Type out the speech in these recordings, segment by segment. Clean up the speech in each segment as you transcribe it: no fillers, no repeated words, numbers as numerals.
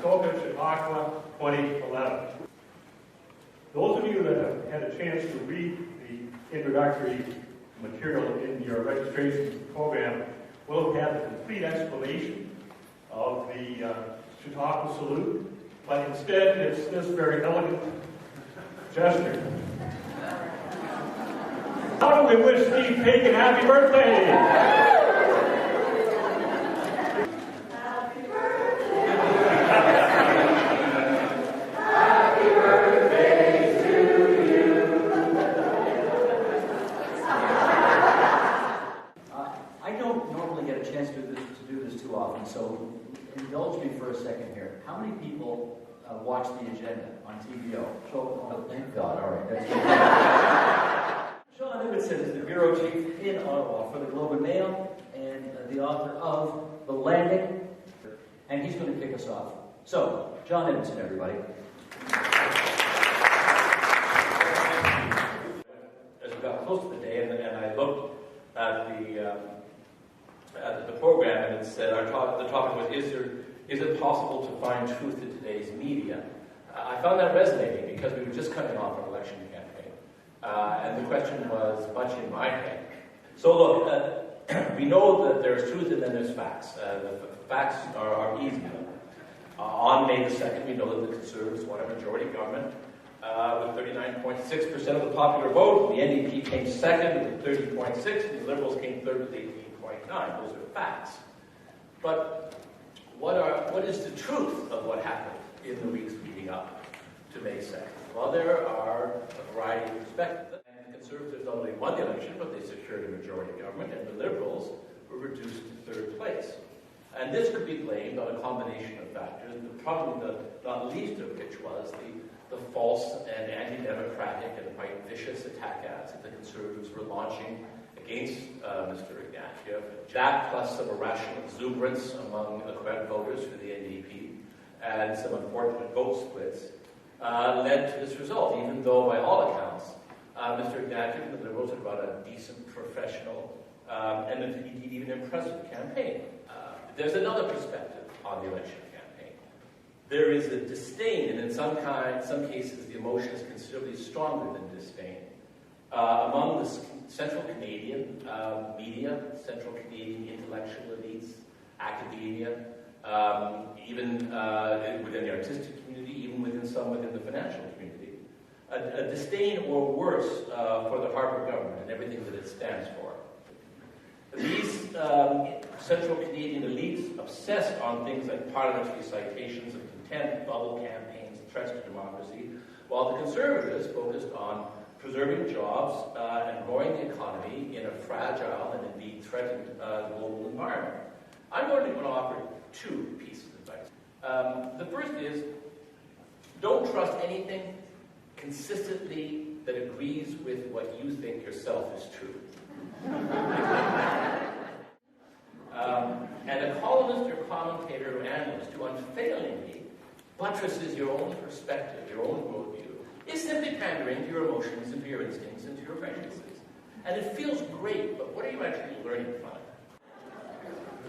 Muskoka, Chautauqua, 2011. Those of you that have had a chance to read the introductory material in your registration program will have had the complete explanation of the Chautauqua salute, but instead it's this very elegant gesture. How do we wish Steve Paikin happy birthday? So indulge me for a second here. How many people watch the agenda on TVO? Oh, thank God. All right, that's good. Sean Ibbitson is the bureau chief in Ottawa for the Globe and Mail and the author of The Landing, and he's going to kick us off. So, John Ibbitson, everybody. As we got close to the day, and I looked at the program, and it said the topic was, is it possible to find truth in today's media? I found that resonating because we were just coming off an election campaign, and the question was much in my head. So look, we know that there's truth and then there's facts. The facts are easy. On May the 2nd, we know that the Conservatives won a majority government with 39.6% of the popular vote. The NDP came second with 30.6%, and the Liberals came third with 18.9%. Those are facts. But what is the truth of what happened in the weeks leading up to May 2nd? Well, there are a variety of perspectives. And the Conservatives not only won the election, but they secured a majority government, and the Liberals were reduced to third place. And this could be blamed on a combination of factors, probably not least of which was the false and anti-democratic and quite vicious attack ads that the Conservatives were launching against Mr. Ignatieff. That, plus some irrational exuberance among the Quebec voters for the NDP and some unfortunate vote splits led to this result, even though by all accounts Mr. Ignatieff and the Liberals had run a decent, professional, and indeed even impressive campaign. There's another perspective on the election campaign. There is a disdain, and in some cases the emotion is considerably stronger than disdain, among the Central Canadian media, Central Canadian intellectual elites, academia, even within the artistic community, even within the financial community, a disdain or worse for the Harper government and everything that it stands for. These Central Canadian elites obsessed on things like parliamentary citations of contempt, bubble campaigns, threats to democracy, while the Conservatives focused on preserving jobs and growing the economy in a fragile and indeed threatened global environment. I'm going to offer two pieces of advice. The first is, don't trust anything consistently that agrees with what you think yourself is true. And a columnist or commentator or analyst who unfailingly buttresses your own perspective, your own worldview, is simply pandering to your emotions and to your instincts and to your prejudices. And it feels great, but what are you actually learning from it?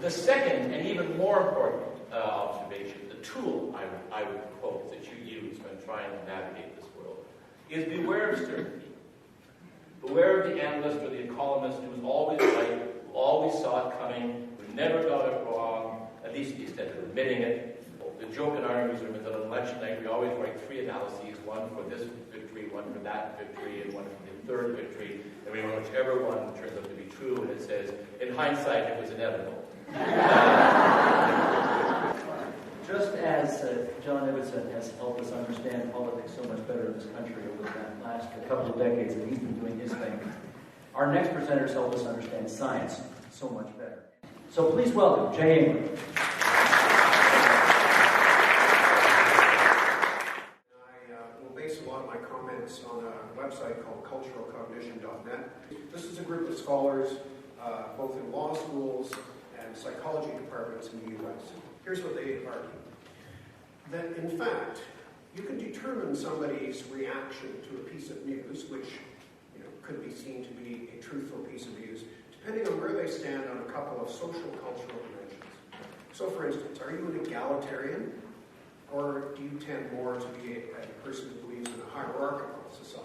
The second, and even more important observation, the tool I would quote that you use when trying to navigate this world, is beware of certainty. Beware of the analyst or the economist who was always right, who always saw it coming, who never got it wrong, at least to the extent of admitting it. The joke in our newsroom is that on election night we always write three analyses, one for this victory, one for that victory, and one for the third victory, and we know whichever one turns out to be true, and it says, in hindsight, it was inevitable. Just as John Ibbitson has helped us understand politics so much better in this country over the last couple of decades that he's been doing his thing, our next presenters help us understand science so much better. So please welcome Jay Ingram. On a website called culturalcognition.net. This is a group of scholars, both in law schools and psychology departments in the U.S. Here's what they argue. That, in fact, you can determine somebody's reaction to a piece of news, which could be seen to be a truthful piece of news, depending on where they stand on a couple of social cultural dimensions. So, for instance, are you an egalitarian Or do you tend more to be a person who believes in a hierarchical society?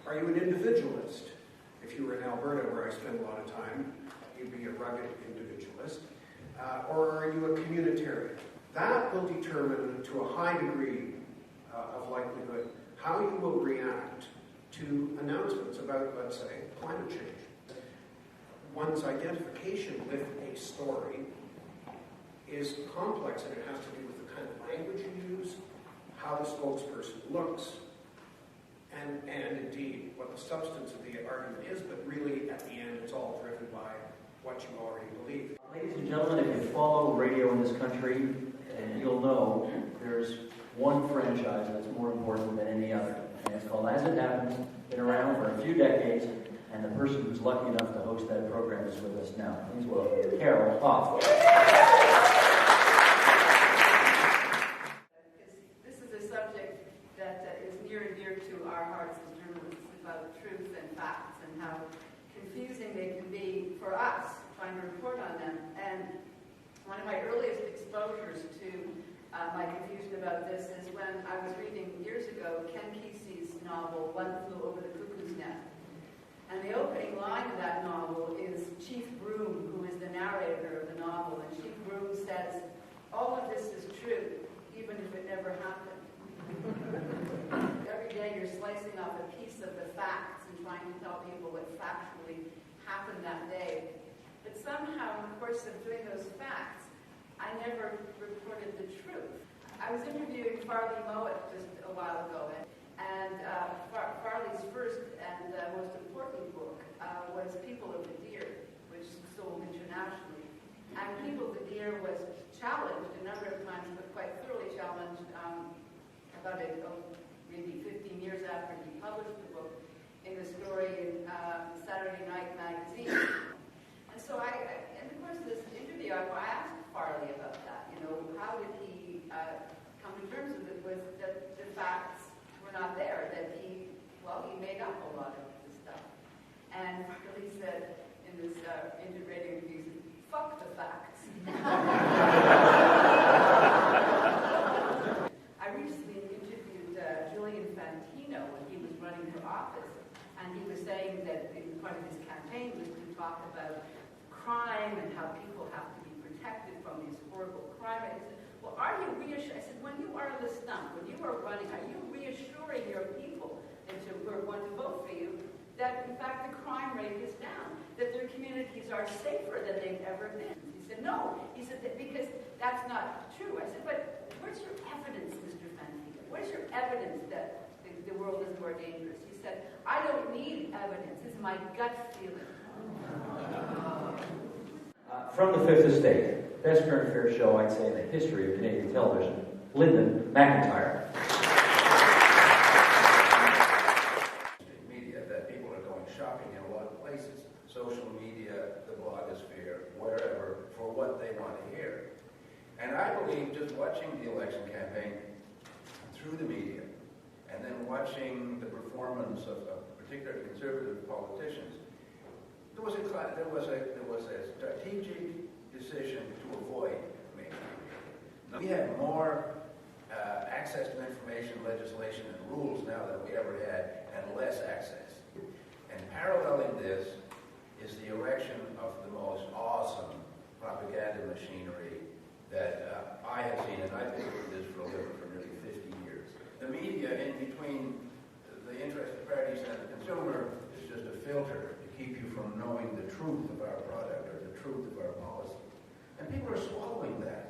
Are you an individualist? If you were in Alberta, where I spend a lot of time, you'd be a rugged individualist. Or are you a communitarian? That will determine, to a high degree of likelihood, how you will react to announcements about, let's say, climate change. One's identification with a story is complex, and it has to do with the kind of language you use, how the spokesperson looks, and indeed what the substance of the argument is, but really at the end it's all driven by what you already believe. Ladies and gentlemen, if you follow radio in this country, you'll know there's one franchise that's more important than any other, and it's called As It Happens. Been around for a few decades, and the person who's lucky enough to host that program is with us now. Please welcome Carol Hoff. This is a subject that is near and dear to our hearts as journalists, about truth and facts and how confusing they can be for us trying to report on them. And one of my earliest exposures to my confusion about this is when I was reading years ago Ken Kesey's novel, One Flew Over the Cuckoo's Nest. And the opening line of that novel is Chief Broom, who is the narrator of the novel. And Chief Broom says, all of this is true, even if it never happened. Every day you're slicing off a piece of the facts and trying to tell people what factually happened that day. But somehow, in the course of doing those facts, I never reported the truth. I was interviewing Farley Mowat just a while ago, and Farley's first and most important book was People of the Deer, which sold internationally. And People of the Deer was challenged a number of times, but quite thoroughly challenged about maybe 15 years after he published the book, in the story in Saturday Night Magazine. And so in the course of this interview, I asked Farley about that. You know, how did he come to terms with that the facts were not there, that he made up a lot of the stuff. And he said in this radio interview, fuck the facts. I recently interviewed Julian Fantino when he was running for office, and he was saying that part of his campaign was to talk about crime and how people have to be protected from these horrible crime rates. Well, are you reassuring? I said, when you are on the stump, when you are running, are you reassuring your people who are going to vote for you that, in fact, the crime rate is down, that their communities are safer than they've ever been? He said, no. He said, that because that's not true. I said, but where's your evidence, Mr. Fantino? Where's your evidence that the world is more dangerous? He said, I don't need evidence. It's my gut feeling. From the Fifth Estate, best current affair show, I'd say, in the history of Canadian television, Linden, MacIntyre. Media, that people are going shopping in a lot of places, social media, the blogosphere, wherever, for what they want to hear. And I believe just watching the election campaign through the media, and then watching the performance of particular conservative politicians, there was a strategic decision to avoid mainstream media. We have more access to information, legislation, and rules now than we ever had, and less access. And paralleling this is the erection of the most awesome propaganda machinery that I have seen, and I've been doing this for a living for nearly 50 years. The media, in between the interested parties and the consumer, is just a filter to keep you from knowing the truth of our product or the truth of our policy. And people are swallowing that.